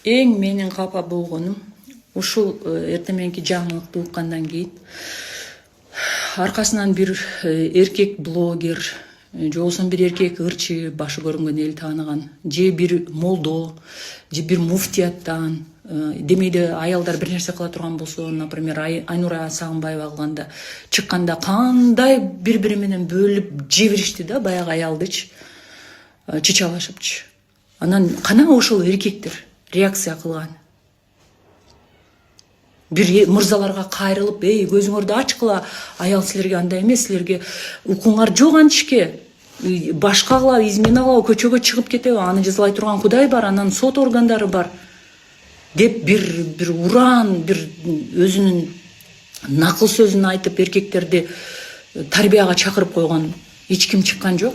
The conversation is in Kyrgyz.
Эң менин капа болгонум ушул эртең мененки жаңылыкты уккандан кийин аркасынан бир эркек блогер же болбосо бир эркек ырчы башы көрүнгөн эл тааныган же бир молдо же бир муфтияттан демейде аялдар бир нерсе кыла турган болсо, например, Айнура Сагынбаева кылганда чыкканда кандай бири бири менен бөлүп жебиришти да, баягы аялдычы чычалашыпчы. Анан кана ошол эркектер реакция кылган. Бир мырзаларга кайрылып, көзүңөрдү ачкыла, аял силерге андай эмес, силерге укуңар жок антишке. Башка кылабы, измена кылабы, көчөгө чыгып кетеби, аны жазалай турган Кудай бар, анан сот органдары бар деп бир уран, бир өзүнүн накыл сөзүн айтып эркектерди тарбияга чакырып койгон эч ким чыккан жок.